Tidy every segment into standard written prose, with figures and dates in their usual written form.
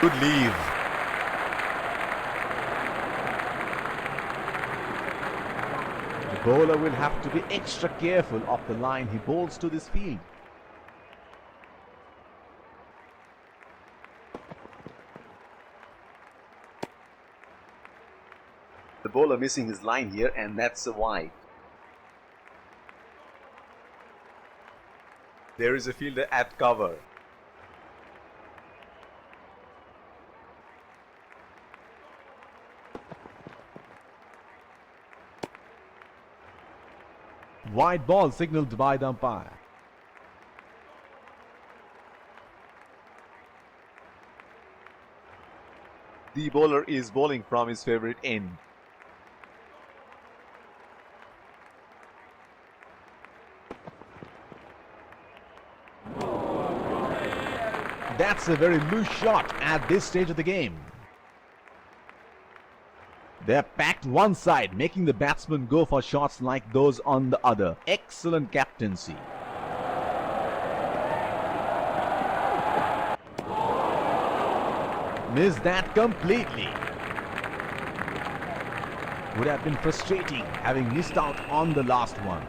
Good leave. The bowler will have to be extra careful of the line he bowls to this field. The bowler missing his line here, and that's a wide. There is a fielder at cover. Wide ball signaled by the umpire. The bowler is bowling from his favorite end. That's a very loose shot at this stage of the game. They're packed one side, making the batsman go for shots like those on the other. Excellent captaincy. Missed that completely. Would have been frustrating having missed out on the last one.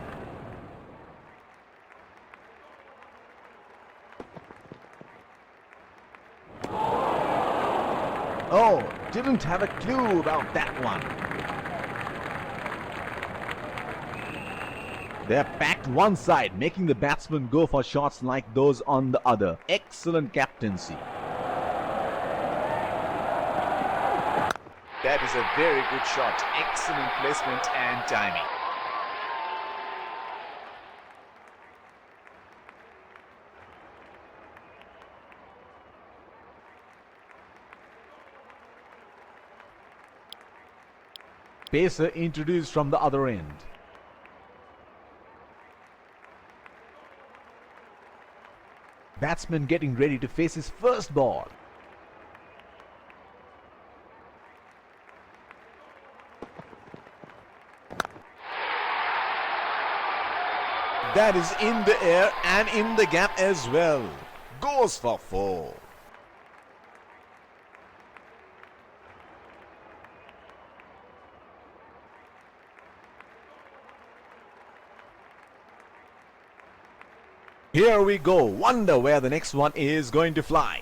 Oh, didn't have a clue about that one. They're packed one side, making the batsman go for shots like those on the other. Excellent captaincy. That is a very good shot. Excellent placement and timing. Pacer introduced from the other end. Batsman getting ready to face his first ball. That is in the air and in the gap as well. Goes for 4. Here we go. Wonder where the next one is going to fly.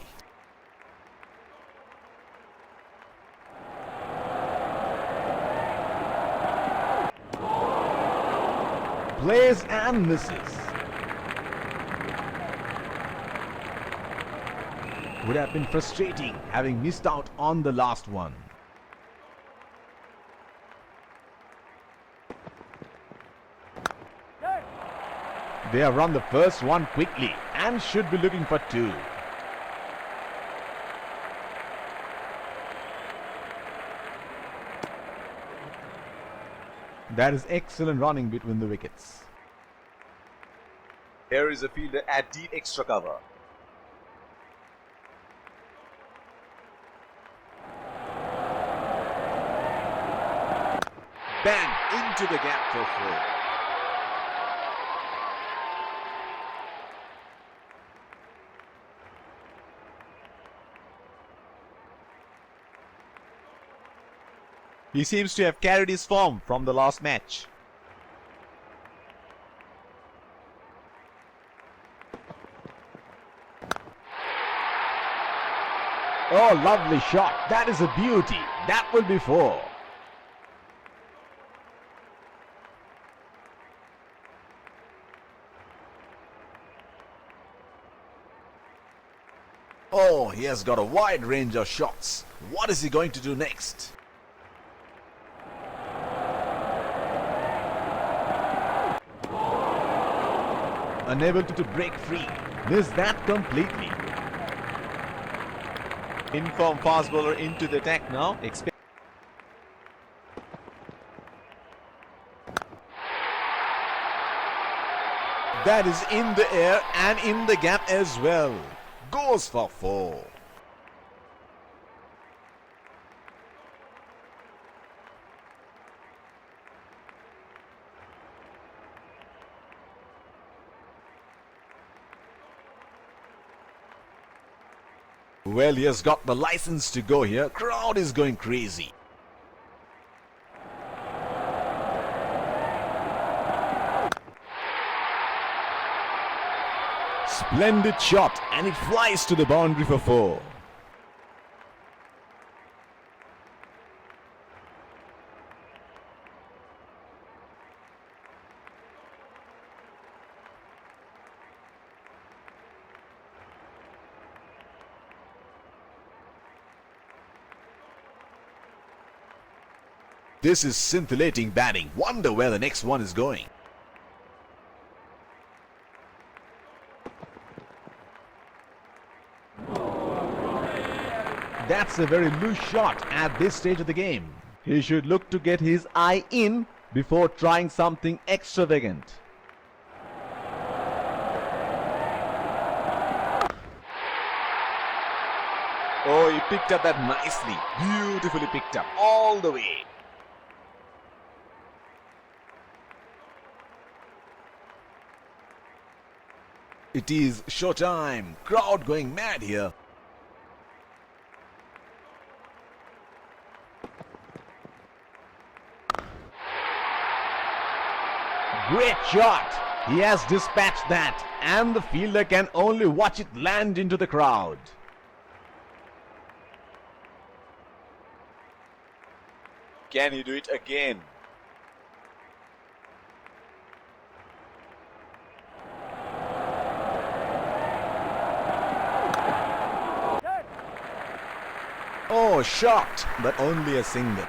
Plays and misses. Would have been frustrating having missed out on the last one. They have run the first one quickly and should be looking for 2. That is excellent running between the wickets. Here is a fielder at deep extra cover. Bang into the gap for 4. He seems to have carried his form from the last match. Oh, lovely shot. That is a beauty. That will be 4. Oh, he has got a wide range of shots. What is he going to do next? Unable to break free. Missed that completely. Informed fast bowler into the attack now. That is in the air and in the gap as well. Goes for 4. Well, he has got the license to go here. Crowd is going crazy. Splendid shot, and it flies to the boundary for 4. This is scintillating batting. Wonder where the next one is going. That's a very loose shot at this stage of the game. He should look to get his eye in before trying something extravagant. Oh, he picked up that nicely. Beautifully picked up all the way. It is showtime. Crowd going mad here. Great shot. He has dispatched that, and the fielder can only watch it land into the crowd. Can he do it again? Oh, shot, but only a single.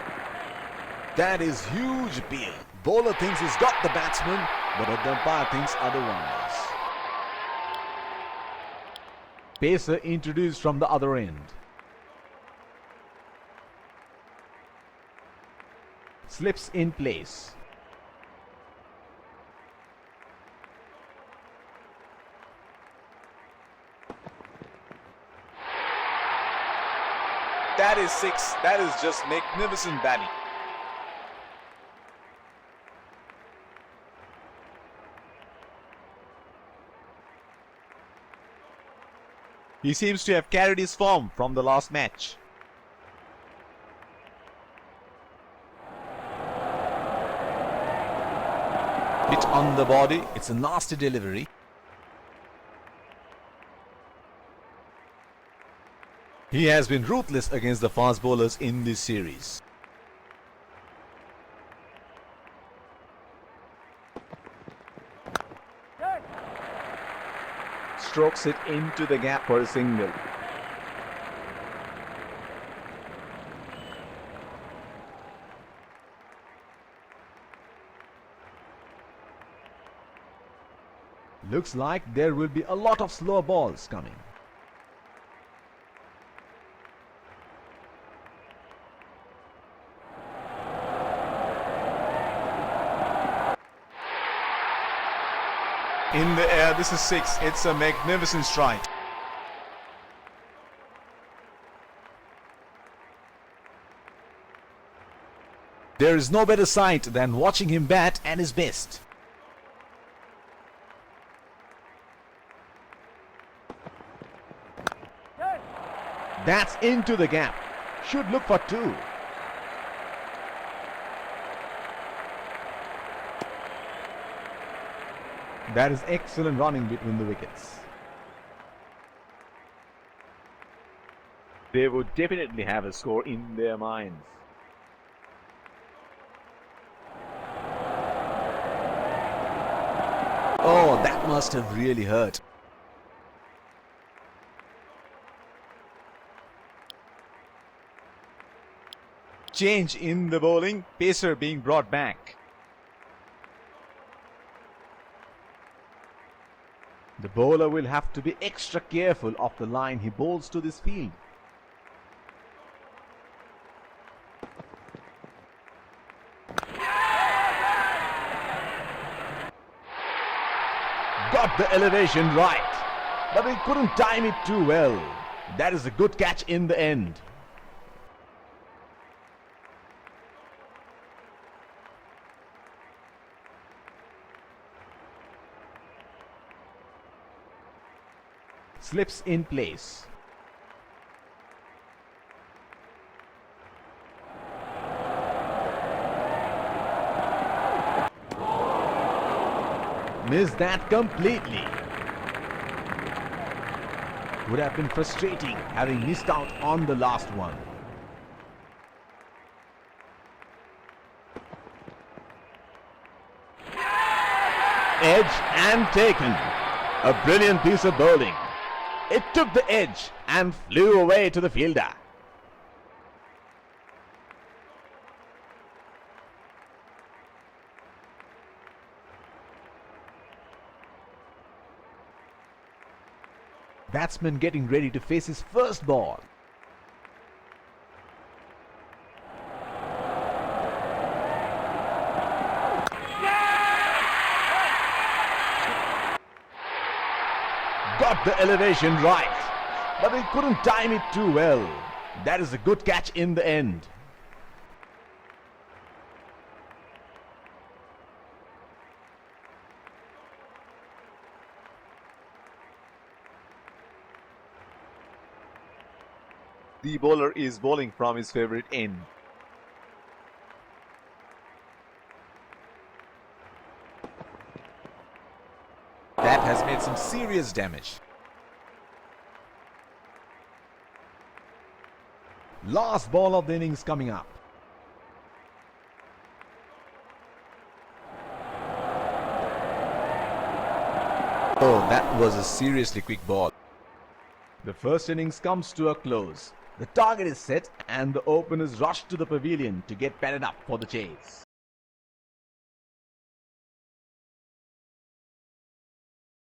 That is huge appeal. Bowler thinks he's got the batsman, but the umpire thinks otherwise. Pacer introduced from the other end. Slips in place. That is 6. That is just magnificent batting. He seems to have carried his form from the last match. Hit on the body. It's a nasty delivery. He has been ruthless against the fast bowlers in this series. Strokes it into the gap for a single. Looks like there will be a lot of slow balls coming. In the air, this is 6. It's a magnificent strike. There is no better sight than watching him bat at his best. That's into the gap. Should look for 2. That is excellent running between the wickets. They would definitely have a score in their minds. Oh, that must have really hurt. Change in the bowling. Pacer being brought back. The bowler will have to be extra careful of the line he bowls to this field. Got the elevation right, but he couldn't time it too well. That is a good catch in the end. Slips in place. Missed that completely. Would have been frustrating having missed out on the last one. Edge and taken. A brilliant piece of bowling. It took the edge and flew away to the fielder. Batsman getting ready to face his first ball. Got the elevation right, but he couldn't time it too well. That is a good catch in the end. The bowler is bowling from his favorite end. That has made some serious damage. Last ball of the innings coming up. Oh, that was a seriously quick ball. The first innings comes to a close. The target is set and the openers rush to the pavilion to get padded up for the chase.